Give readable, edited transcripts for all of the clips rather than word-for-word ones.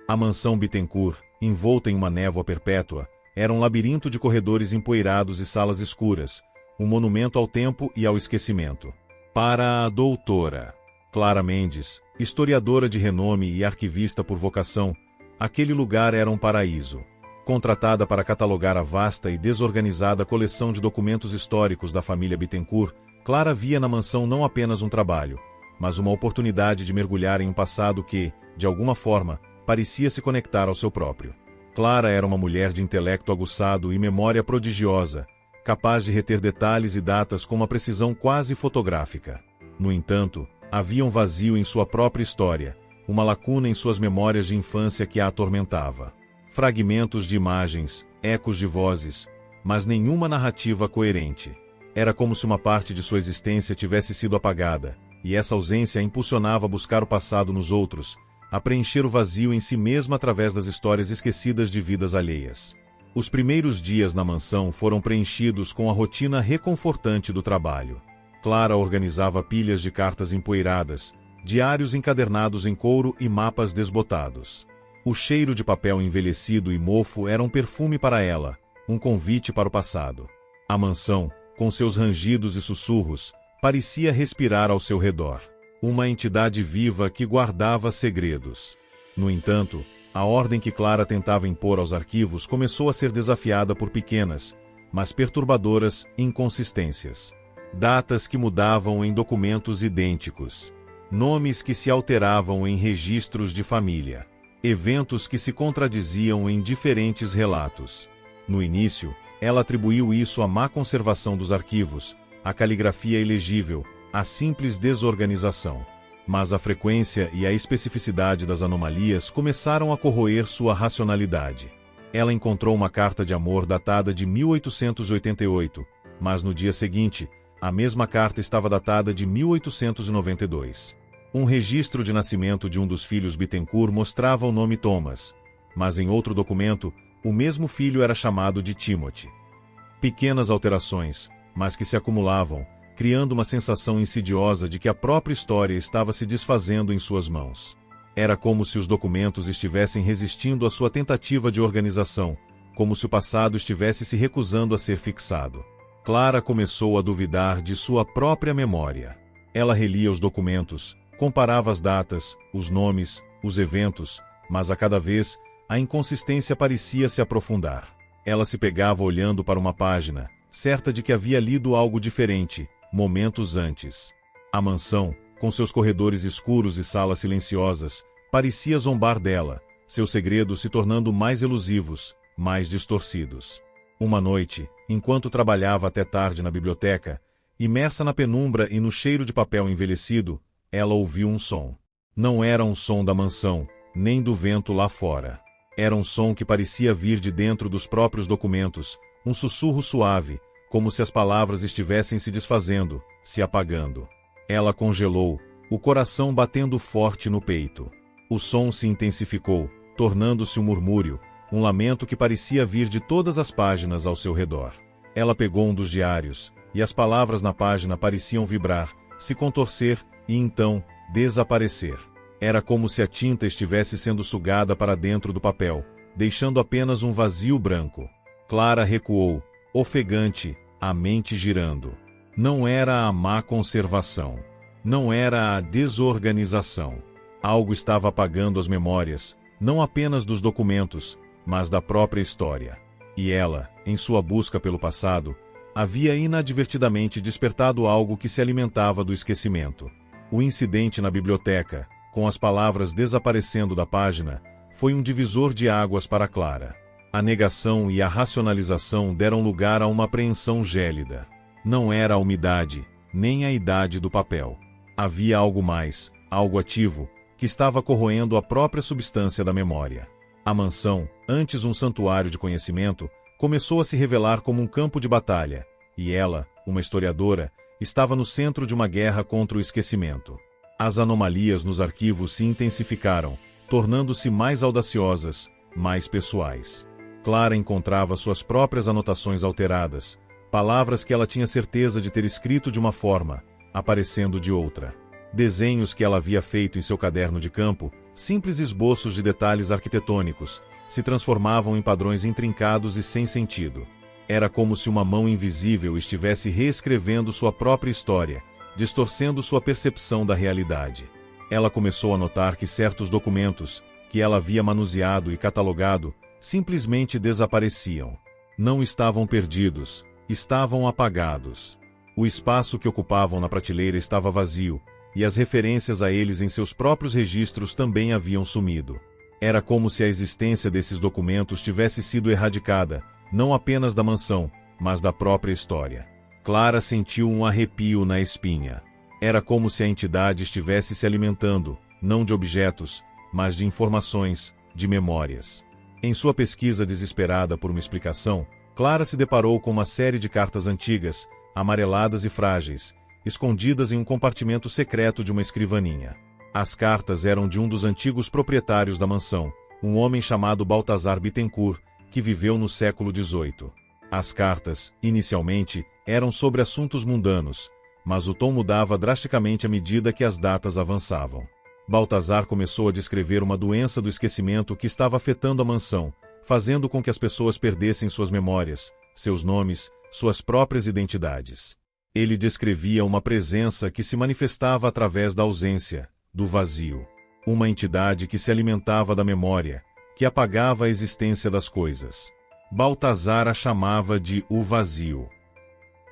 A mansão Bittencourt, envolta em uma névoa perpétua, era um labirinto de corredores empoeirados e salas escuras, um monumento ao tempo e ao esquecimento. Para a doutora Clara Mendes, historiadora de renome e arquivista por vocação, aquele lugar era um paraíso. Contratada para catalogar a vasta e desorganizada coleção de documentos históricos da família Bittencourt, Clara via na mansão não apenas um trabalho, mas uma oportunidade de mergulhar em um passado que, de alguma forma, parecia se conectar ao seu próprio. Clara era uma mulher de intelecto aguçado e memória prodigiosa, capaz de reter detalhes e datas com uma precisão quase fotográfica. No entanto, havia um vazio em sua própria história, uma lacuna em suas memórias de infância que a atormentava. Fragmentos de imagens, ecos de vozes, mas nenhuma narrativa coerente. Era como se uma parte de sua existência tivesse sido apagada, e essa ausência a impulsionava a buscar o passado nos outros, a preencher o vazio em si mesma através das histórias esquecidas de vidas alheias. Os primeiros dias na mansão foram preenchidos com a rotina reconfortante do trabalho. Clara organizava pilhas de cartas empoeiradas, diários encadernados em couro e mapas desbotados. O cheiro de papel envelhecido e mofo era um perfume para ela, um convite para o passado. A mansão, com seus rangidos e sussurros, parecia respirar ao seu redor. Uma entidade viva que guardava segredos. No entanto, a ordem que Clara tentava impor aos arquivos começou a ser desafiada por pequenas, mas perturbadoras, inconsistências. Datas que mudavam em documentos idênticos. Nomes que se alteravam em registros de família. Eventos que se contradiziam em diferentes relatos. No início, ela atribuiu isso à má conservação dos arquivos, à caligrafia ilegível, à simples desorganização. Mas a frequência e a especificidade das anomalias começaram a corroer sua racionalidade. Ela encontrou uma carta de amor datada de 1888, mas no dia seguinte, a mesma carta estava datada de 1892. Um registro de nascimento de um dos filhos Bittencourt mostrava o nome Thomas, mas em outro documento, o mesmo filho era chamado de Timothy. Pequenas alterações, mas que se acumulavam, criando uma sensação insidiosa de que a própria história estava se desfazendo em suas mãos. Era como se os documentos estivessem resistindo à sua tentativa de organização, como se o passado estivesse se recusando a ser fixado. Clara começou a duvidar de sua própria memória. Ela relia os documentos, comparava as datas, os nomes, os eventos, mas a cada vez, a inconsistência parecia se aprofundar. Ela se pegava olhando para uma página, certa de que havia lido algo diferente, momentos antes. A mansão, com seus corredores escuros e salas silenciosas, parecia zombar dela, seus segredos se tornando mais elusivos, mais distorcidos. Uma noite, enquanto trabalhava até tarde na biblioteca, imersa na penumbra e no cheiro de papel envelhecido, ela ouviu um som. Não era um som da mansão, nem do vento lá fora. Era um som que parecia vir de dentro dos próprios documentos, um sussurro suave, como se as palavras estivessem se desfazendo, se apagando. Ela congelou, o coração batendo forte no peito. O som se intensificou, tornando-se um murmúrio, um lamento que parecia vir de todas as páginas ao seu redor. Ela pegou um dos diários, e as palavras na página pareciam vibrar, se contorcer e então desaparecer. Era como se a tinta estivesse sendo sugada para dentro do papel, deixando apenas um vazio branco. Clara recuou, ofegante, a mente girando. Não era a má conservação. Não era a desorganização. Algo estava apagando as memórias, não apenas dos documentos, mas da própria história. E ela, em sua busca pelo passado, havia inadvertidamente despertado algo que se alimentava do esquecimento. O incidente na biblioteca, com as palavras desaparecendo da página, foi um divisor de águas para Clara. A negação e a racionalização deram lugar a uma apreensão gélida. Não era a umidade, nem a idade do papel. Havia algo mais, algo ativo, que estava corroendo a própria substância da memória. A mansão, antes um santuário de conhecimento, começou a se revelar como um campo de batalha, e ela, uma historiadora, estava no centro de uma guerra contra o esquecimento. As anomalias nos arquivos se intensificaram, tornando-se mais audaciosas, mais pessoais. Clara encontrava suas próprias anotações alteradas, palavras que ela tinha certeza de ter escrito de uma forma, aparecendo de outra. Desenhos que ela havia feito em seu caderno de campo, Simples esboços de detalhes arquitetônicos se transformavam em padrões intrincados e sem sentido. Era como se uma mão invisível estivesse reescrevendo sua própria história, distorcendo sua percepção da realidade. Ela começou a notar que certos documentos, que ela havia manuseado e catalogado, simplesmente desapareciam. Não estavam perdidos, estavam apagados. O espaço que ocupavam na prateleira estava vazio, e as referências a eles em seus próprios registros também haviam sumido. Era como se a existência desses documentos tivesse sido erradicada, não apenas da mansão, mas da própria história. Clara sentiu um arrepio na espinha. Era como se a entidade estivesse se alimentando, não de objetos, mas de informações, de memórias. Em sua pesquisa desesperada por uma explicação, Clara se deparou com uma série de cartas antigas, amareladas e frágeis, escondidas em um compartimento secreto de uma escrivaninha. As cartas eram de um dos antigos proprietários da mansão, um homem chamado Baltazar Bittencourt, que viveu no século XVIII. As cartas, inicialmente, eram sobre assuntos mundanos, mas o tom mudava drasticamente à medida que as datas avançavam. Baltazar começou a descrever uma doença do esquecimento que estava afetando a mansão, fazendo com que as pessoas perdessem suas memórias, seus nomes, suas próprias identidades. Ele descrevia uma presença que se manifestava através da ausência, do vazio. Uma entidade que se alimentava da memória, que apagava a existência das coisas. Baltazar a chamava de o vazio.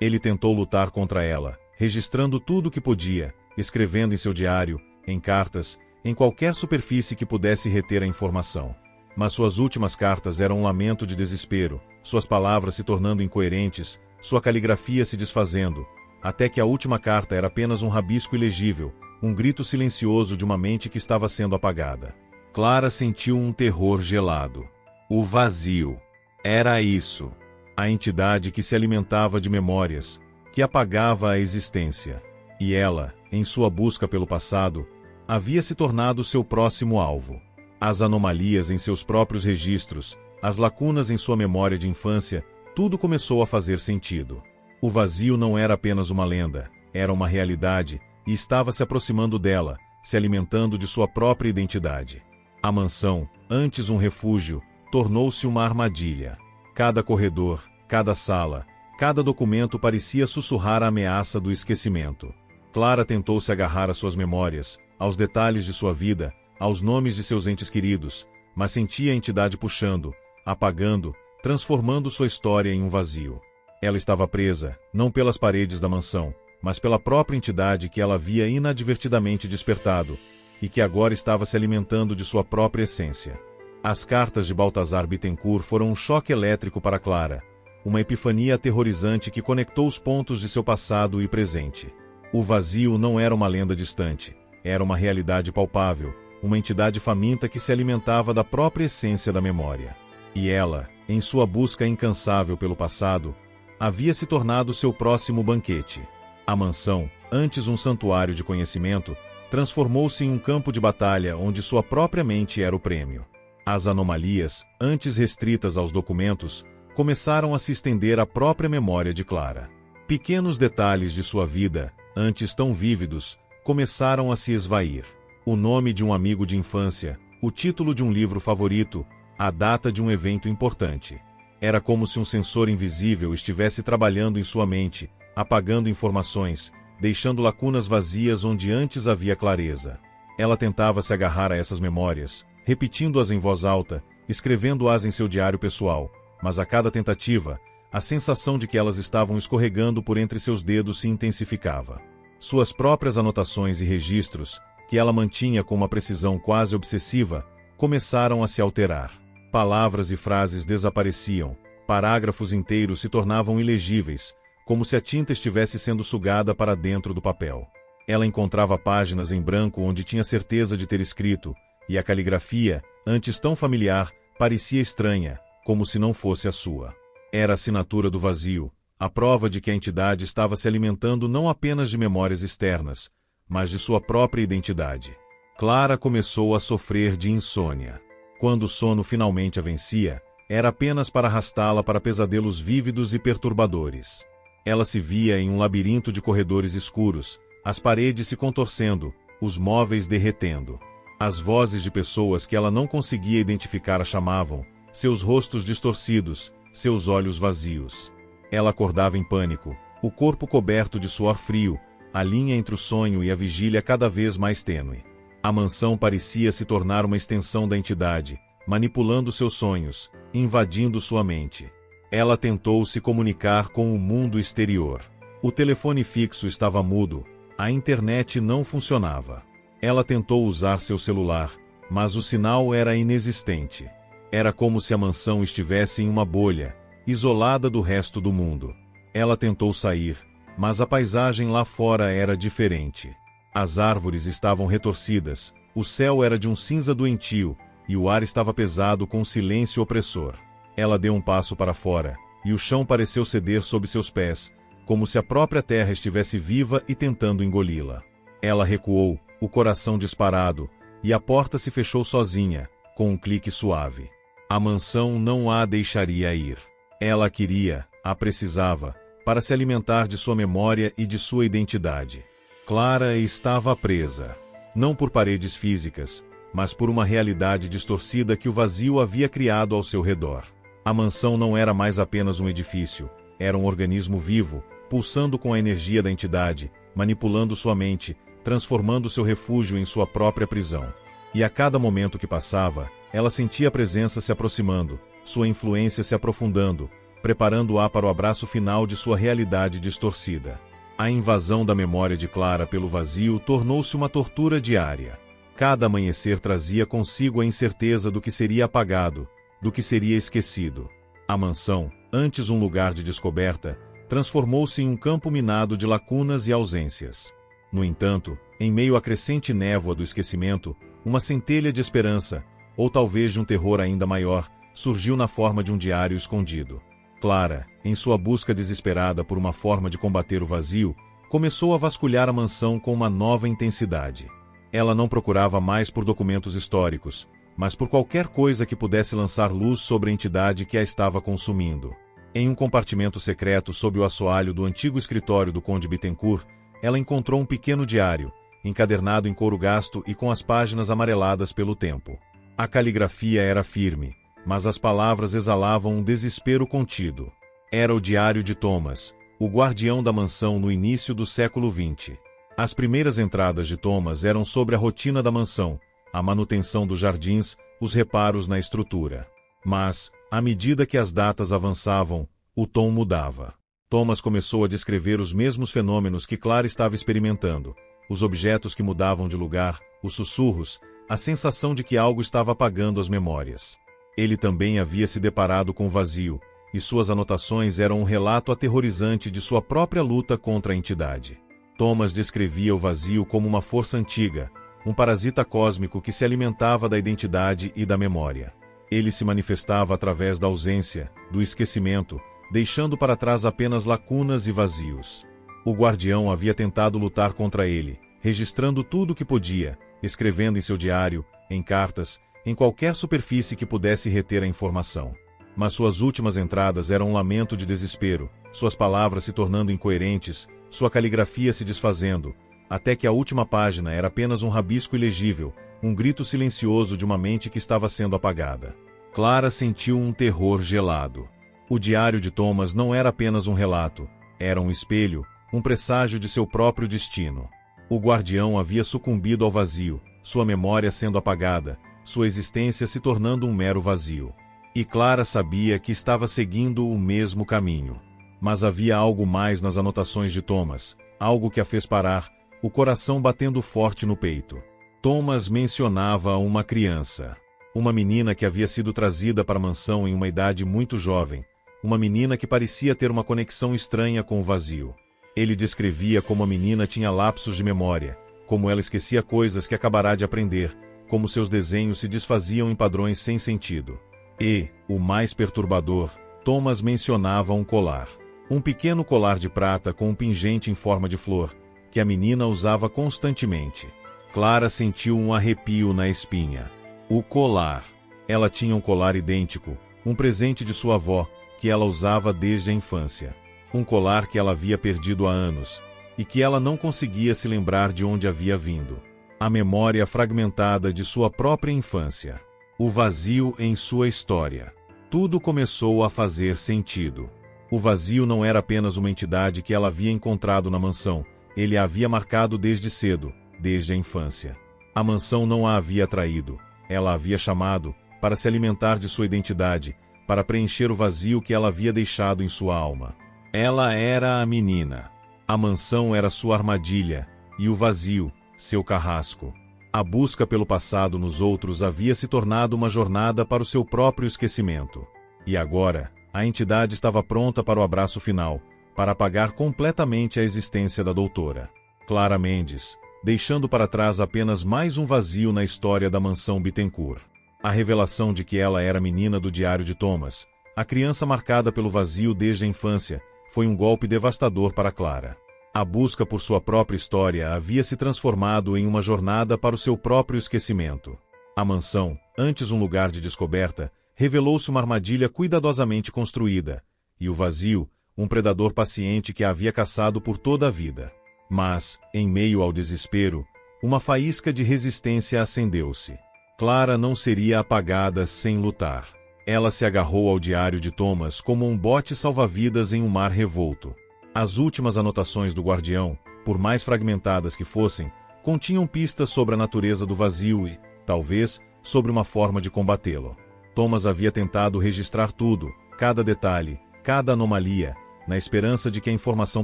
Ele tentou lutar contra ela, registrando tudo o que podia, escrevendo em seu diário, em cartas, em qualquer superfície que pudesse reter a informação. Mas suas últimas cartas eram um lamento de desespero, suas palavras se tornando incoerentes, sua caligrafia se desfazendo, até que a última carta era apenas um rabisco ilegível, um grito silencioso de uma mente que estava sendo apagada. Clara sentiu um terror gelado. O vazio. Era isso. A entidade que se alimentava de memórias, que apagava a existência. E ela, em sua busca pelo passado, havia se tornado seu próximo alvo. As anomalias em seus próprios registros, as lacunas em sua memória de infância, tudo começou a fazer sentido. O vazio não era apenas uma lenda, era uma realidade, e estava se aproximando dela, se alimentando de sua própria identidade. A mansão, antes um refúgio, tornou-se uma armadilha. Cada corredor, cada sala, cada documento parecia sussurrar a ameaça do esquecimento. Clara tentou se agarrar às suas memórias, aos detalhes de sua vida, aos nomes de seus entes queridos, mas sentia a entidade puxando, apagando, transformando sua história em um vazio. Ela estava presa, não pelas paredes da mansão, mas pela própria entidade que ela havia inadvertidamente despertado, e que agora estava se alimentando de sua própria essência. As cartas de Baltazar Bittencourt foram um choque elétrico para Clara, uma epifania aterrorizante que conectou os pontos de seu passado e presente. O vazio não era uma lenda distante, era uma realidade palpável, uma entidade faminta que se alimentava da própria essência da memória. E ela, em sua busca incansável pelo passado, havia se tornado seu próximo banquete. A mansão, antes um santuário de conhecimento, transformou-se em um campo de batalha onde sua própria mente era o prêmio. As anomalias, antes restritas aos documentos, começaram a se estender à própria memória de Clara. Pequenos detalhes de sua vida, antes tão vívidos, começaram a se esvair. O nome de um amigo de infância, o título de um livro favorito, a data de um evento importante. Era como se um sensor invisível estivesse trabalhando em sua mente, apagando informações, deixando lacunas vazias onde antes havia clareza. Ela tentava se agarrar a essas memórias, repetindo-as em voz alta, escrevendo-as em seu diário pessoal, mas a cada tentativa, a sensação de que elas estavam escorregando por entre seus dedos se intensificava. Suas próprias anotações e registros, que ela mantinha com uma precisão quase obsessiva, começaram a se alterar. Palavras e frases desapareciam, parágrafos inteiros se tornavam ilegíveis, como se a tinta estivesse sendo sugada para dentro do papel. Ela encontrava páginas em branco onde tinha certeza de ter escrito, e a caligrafia, antes tão familiar, parecia estranha, como se não fosse a sua. Era a assinatura do vazio, a prova de que a entidade estava se alimentando não apenas de memórias externas, mas de sua própria identidade. Clara começou a sofrer de insônia. Quando o sono finalmente a vencia, era apenas para arrastá-la para pesadelos vívidos e perturbadores. Ela se via em um labirinto de corredores escuros, as paredes se contorcendo, os móveis derretendo. As vozes de pessoas que ela não conseguia identificar a chamavam, seus rostos distorcidos, seus olhos vazios. Ela acordava em pânico, o corpo coberto de suor frio, a linha entre o sonho e a vigília cada vez mais tênue. A mansão parecia se tornar uma extensão da entidade, manipulando seus sonhos, invadindo sua mente. Ela tentou se comunicar com o mundo exterior. O telefone fixo estava mudo, a internet não funcionava. Ela tentou usar seu celular, mas o sinal era inexistente. Era como se a mansão estivesse em uma bolha, isolada do resto do mundo. Ela tentou sair, mas a paisagem lá fora era diferente. As árvores estavam retorcidas, o céu era de um cinza doentio, e o ar estava pesado com um silêncio opressor. Ela deu um passo para fora, e o chão pareceu ceder sob seus pés, como se a própria terra estivesse viva e tentando engoli-la. Ela recuou, o coração disparado, e a porta se fechou sozinha, com um clique suave. A mansão não a deixaria ir. Ela a queria, a precisava, para se alimentar de sua memória e de sua identidade. Clara estava presa, não por paredes físicas, mas por uma realidade distorcida que o vazio havia criado ao seu redor. A mansão não era mais apenas um edifício, era um organismo vivo, pulsando com a energia da entidade, manipulando sua mente, transformando seu refúgio em sua própria prisão. E a cada momento que passava, ela sentia a presença se aproximando, sua influência se aprofundando, preparando-a para o abraço final de sua realidade distorcida. A invasão da memória de Clara pelo vazio tornou-se uma tortura diária. Cada amanhecer trazia consigo a incerteza do que seria apagado, do que seria esquecido. A mansão, antes um lugar de descoberta, transformou-se em um campo minado de lacunas e ausências. No entanto, em meio à crescente névoa do esquecimento, uma centelha de esperança, ou talvez de um terror ainda maior, surgiu na forma de um diário escondido. Clara, em sua busca desesperada por uma forma de combater o vazio, começou a vasculhar a mansão com uma nova intensidade. Ela não procurava mais por documentos históricos, mas por qualquer coisa que pudesse lançar luz sobre a entidade que a estava consumindo. Em um compartimento secreto sob o assoalho do antigo escritório do Conde Bittencourt, ela encontrou um pequeno diário, encadernado em couro gasto e com as páginas amareladas pelo tempo. A caligrafia era firme, mas as palavras exalavam um desespero contido. Era o diário de Thomas, o guardião da mansão no início do século XX. As primeiras entradas de Thomas eram sobre a rotina da mansão, a manutenção dos jardins, os reparos na estrutura. Mas, à medida que as datas avançavam, o tom mudava. Thomas começou a descrever os mesmos fenômenos que Clara estava experimentando, os objetos que mudavam de lugar, os sussurros, a sensação de que algo estava apagando as memórias. Ele também havia se deparado com o vazio, e suas anotações eram um relato aterrorizante de sua própria luta contra a entidade. Thomas descrevia o vazio como uma força antiga, um parasita cósmico que se alimentava da identidade e da memória. Ele se manifestava através da ausência, do esquecimento, deixando para trás apenas lacunas e vazios. O guardião havia tentado lutar contra ele, registrando tudo o que podia, escrevendo em seu diário, em cartas, em qualquer superfície que pudesse reter a informação. Mas suas últimas entradas eram um lamento de desespero, suas palavras se tornando incoerentes, sua caligrafia se desfazendo, até que a última página era apenas um rabisco ilegível, um grito silencioso de uma mente que estava sendo apagada. Clara sentiu um terror gelado. O diário de Thomas não era apenas um relato, era um espelho, um presságio de seu próprio destino. O guardião havia sucumbido ao vazio, sua memória sendo apagada, sua existência se tornando um mero vazio. E Clara sabia que estava seguindo o mesmo caminho. Mas havia algo mais nas anotações de Thomas, algo que a fez parar, o coração batendo forte no peito. Thomas mencionava uma criança. Uma menina que havia sido trazida para a mansão em uma idade muito jovem, uma menina que parecia ter uma conexão estranha com o vazio. Ele descrevia como a menina tinha lapsos de memória, como ela esquecia coisas que acabará de aprender, como seus desenhos se desfaziam em padrões sem sentido. E, o mais perturbador, Thomas mencionava um colar. Um pequeno colar de prata com um pingente em forma de flor, que a menina usava constantemente. Clara sentiu um arrepio na espinha. O colar. Ela tinha um colar idêntico, um presente de sua avó, que ela usava desde a infância. Um colar que ela havia perdido há anos, e que ela não conseguia se lembrar de onde havia vindo. A memória fragmentada de sua própria infância. O vazio em sua história. Tudo começou a fazer sentido. O vazio não era apenas uma entidade que ela havia encontrado na mansão, ele a havia marcado desde cedo, desde a infância. A mansão não a havia atraído, ela a havia chamado, para se alimentar de sua identidade, para preencher o vazio que ela havia deixado em sua alma. Ela era a menina. A mansão era sua armadilha, e o vazio, seu carrasco. A busca pelo passado nos outros havia se tornado uma jornada para o seu próprio esquecimento. E agora, a entidade estava pronta para o abraço final, para apagar completamente a existência da doutora Clara Mendes, deixando para trás apenas mais um vazio na história da mansão Bittencourt. A revelação de que ela era a menina do diário de Thomas, a criança marcada pelo vazio desde a infância, foi um golpe devastador para Clara. A busca por sua própria história havia se transformado em uma jornada para o seu próprio esquecimento. A mansão, antes um lugar de descoberta, revelou-se uma armadilha cuidadosamente construída, e o vazio, um predador paciente que a havia caçado por toda a vida. Mas, em meio ao desespero, uma faísca de resistência acendeu-se. Clara não seria apagada sem lutar. Ela se agarrou ao diário de Thomas como um bote salva-vidas em um mar revolto. As últimas anotações do guardião, por mais fragmentadas que fossem, continham pistas sobre a natureza do vazio e, talvez, sobre uma forma de combatê-lo. Thomas havia tentado registrar tudo, cada detalhe, cada anomalia, na esperança de que a informação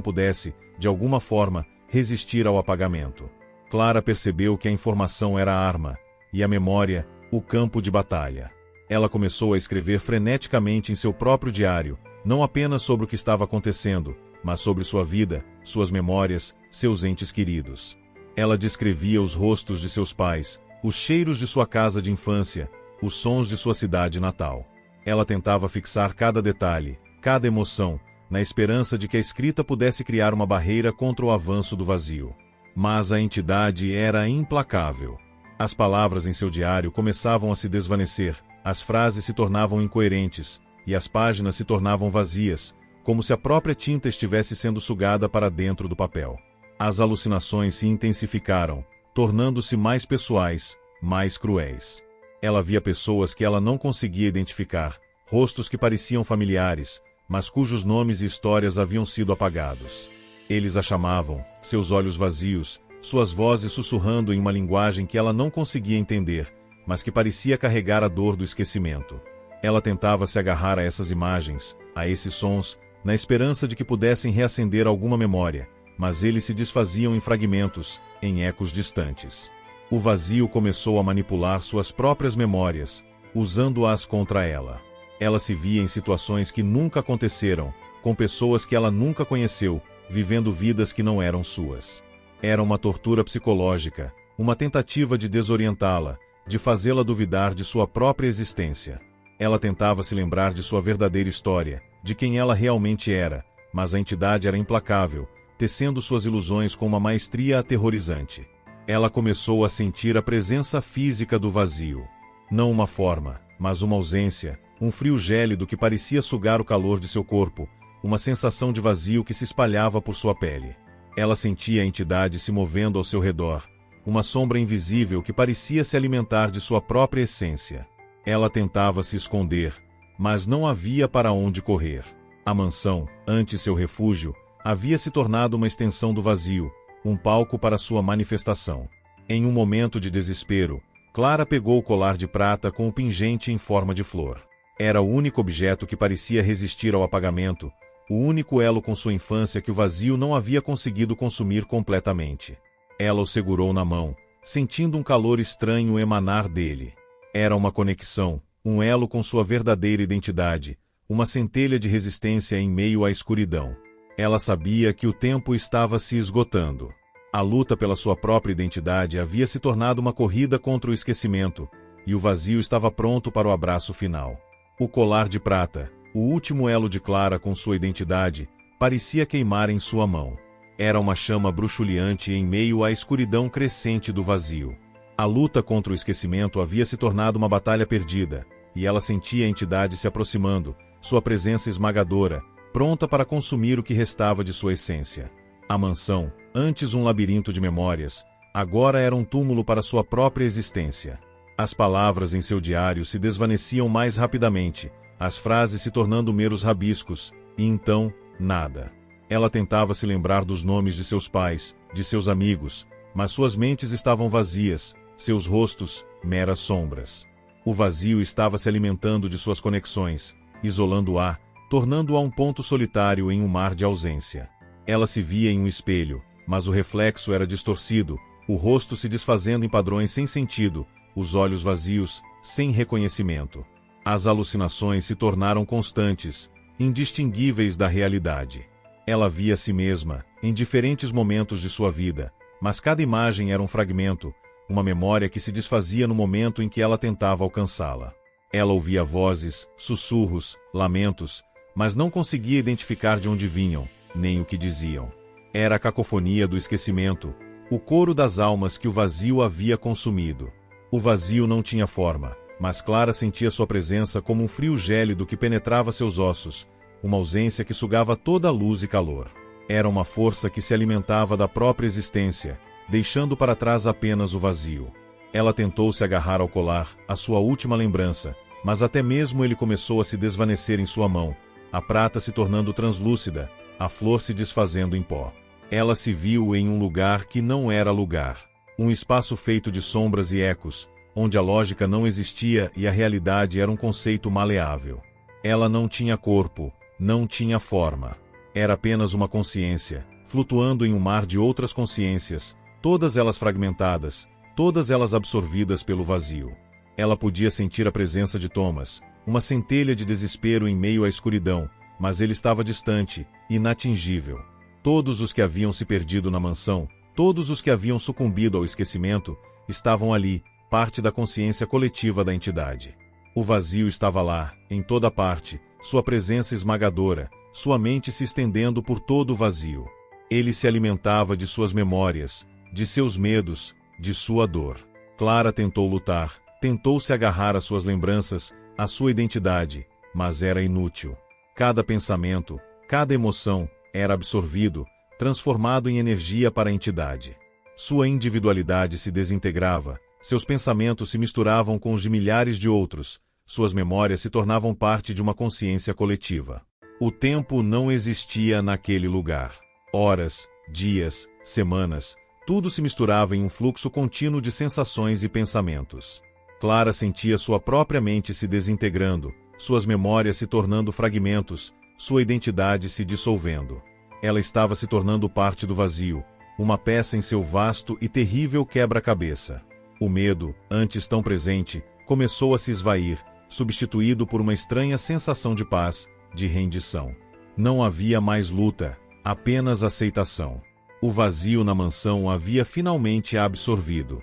pudesse, de alguma forma, resistir ao apagamento. Clara percebeu que a informação era a arma, e a memória, o campo de batalha. Ela começou a escrever freneticamente em seu próprio diário, não apenas sobre o que estava acontecendo, mas sobre sua vida, suas memórias, seus entes queridos. Ela descrevia os rostos de seus pais, os cheiros de sua casa de infância, os sons de sua cidade natal. Ela tentava fixar cada detalhe, cada emoção, na esperança de que a escrita pudesse criar uma barreira contra o avanço do vazio. Mas a entidade era implacável. As palavras em seu diário começavam a se desvanecer, as frases se tornavam incoerentes, e as páginas se tornavam vazias, como se a própria tinta estivesse sendo sugada para dentro do papel. As alucinações se intensificaram, tornando-se mais pessoais, mais cruéis. Ela via pessoas que ela não conseguia identificar, rostos que pareciam familiares, mas cujos nomes e histórias haviam sido apagados. Eles a chamavam, seus olhos vazios, suas vozes sussurrando em uma linguagem que ela não conseguia entender, mas que parecia carregar a dor do esquecimento. Ela tentava se agarrar a essas imagens, a esses sons, na esperança de que pudessem reacender alguma memória, mas eles se desfaziam em fragmentos, em ecos distantes. O vazio começou a manipular suas próprias memórias, usando-as contra ela. Ela se via em situações que nunca aconteceram, com pessoas que ela nunca conheceu, vivendo vidas que não eram suas. Era uma tortura psicológica, uma tentativa de desorientá-la, de fazê-la duvidar de sua própria existência. Ela tentava se lembrar de sua verdadeira história, de quem ela realmente era, mas a entidade era implacável, tecendo suas ilusões com uma maestria aterrorizante. Ela começou a sentir a presença física do vazio. Não uma forma, mas uma ausência, um frio gélido que parecia sugar o calor de seu corpo, uma sensação de vazio que se espalhava por sua pele. Ela sentia a entidade se movendo ao seu redor, uma sombra invisível que parecia se alimentar de sua própria essência. Ela tentava se esconder, mas não havia para onde correr. A mansão, antes seu refúgio, havia se tornado uma extensão do vazio, um palco para sua manifestação. Em um momento de desespero, Clara pegou o colar de prata com o pingente em forma de flor. Era o único objeto que parecia resistir ao apagamento, o único elo com sua infância que o vazio não havia conseguido consumir completamente. Ela o segurou na mão, sentindo um calor estranho emanar dele. Era uma conexão, um elo com sua verdadeira identidade, uma centelha de resistência em meio à escuridão. Ela sabia que o tempo estava se esgotando. A luta pela sua própria identidade havia se tornado uma corrida contra o esquecimento, e o vazio estava pronto para o abraço final. O colar de prata, o último elo de Clara com sua identidade, parecia queimar em sua mão. Era uma chama bruxuleante em meio à escuridão crescente do vazio. A luta contra o esquecimento havia se tornado uma batalha perdida, e ela sentia a entidade se aproximando, sua presença esmagadora, pronta para consumir o que restava de sua essência. A mansão, antes um labirinto de memórias, agora era um túmulo para sua própria existência. As palavras em seu diário se desvaneciam mais rapidamente, as frases se tornando meros rabiscos, e então, nada. Ela tentava se lembrar dos nomes de seus pais, de seus amigos, mas suas mentes estavam vazias, seus rostos, meras sombras. O vazio estava se alimentando de suas conexões, isolando-a, tornando-a um ponto solitário em um mar de ausência. Ela se via em um espelho, mas o reflexo era distorcido, o rosto se desfazendo em padrões sem sentido, os olhos vazios, sem reconhecimento. As alucinações se tornaram constantes, indistinguíveis da realidade. Ela via a si mesma, em diferentes momentos de sua vida, mas cada imagem era um fragmento, uma memória que se desfazia no momento em que ela tentava alcançá-la. Ela ouvia vozes, sussurros, lamentos, mas não conseguia identificar de onde vinham, nem o que diziam. Era a cacofonia do esquecimento, o coro das almas que o vazio havia consumido. O vazio não tinha forma, mas Clara sentia sua presença como um frio gélido que penetrava seus ossos, uma ausência que sugava toda a luz e calor. Era uma força que se alimentava da própria existência, deixando para trás apenas o vazio. Ela tentou se agarrar ao colar, a sua última lembrança, mas até mesmo ele começou a se desvanecer em sua mão, a prata se tornando translúcida, a flor se desfazendo em pó. Ela se viu em um lugar que não era lugar. Um espaço feito de sombras e ecos, onde a lógica não existia e a realidade era um conceito maleável. Ela não tinha corpo, não tinha forma. Era apenas uma consciência, flutuando em um mar de outras consciências, todas elas fragmentadas, todas elas absorvidas pelo vazio. Ela podia sentir a presença de Thomas, uma centelha de desespero em meio à escuridão, mas ele estava distante, inatingível. Todos os que haviam se perdido na mansão, todos os que haviam sucumbido ao esquecimento, estavam ali, parte da consciência coletiva da entidade. O vazio estava lá, em toda parte, sua presença esmagadora, sua mente se estendendo por todo o vazio. Ele se alimentava de suas memórias, de seus medos, de sua dor. Clara tentou lutar, tentou se agarrar às suas lembranças, à sua identidade, mas era inútil. Cada pensamento, cada emoção, era absorvido, transformado em energia para a entidade. Sua individualidade se desintegrava, seus pensamentos se misturavam com os de milhares de outros, suas memórias se tornavam parte de uma consciência coletiva. O tempo não existia naquele lugar. Horas, dias, semanas, tudo se misturava em um fluxo contínuo de sensações e pensamentos. Clara sentia sua própria mente se desintegrando, suas memórias se tornando fragmentos, sua identidade se dissolvendo. Ela estava se tornando parte do vazio, uma peça em seu vasto e terrível quebra-cabeça. O medo, antes tão presente, começou a se esvair, substituído por uma estranha sensação de paz, de rendição. Não havia mais luta, apenas aceitação. O vazio na mansão havia finalmente a absorvido.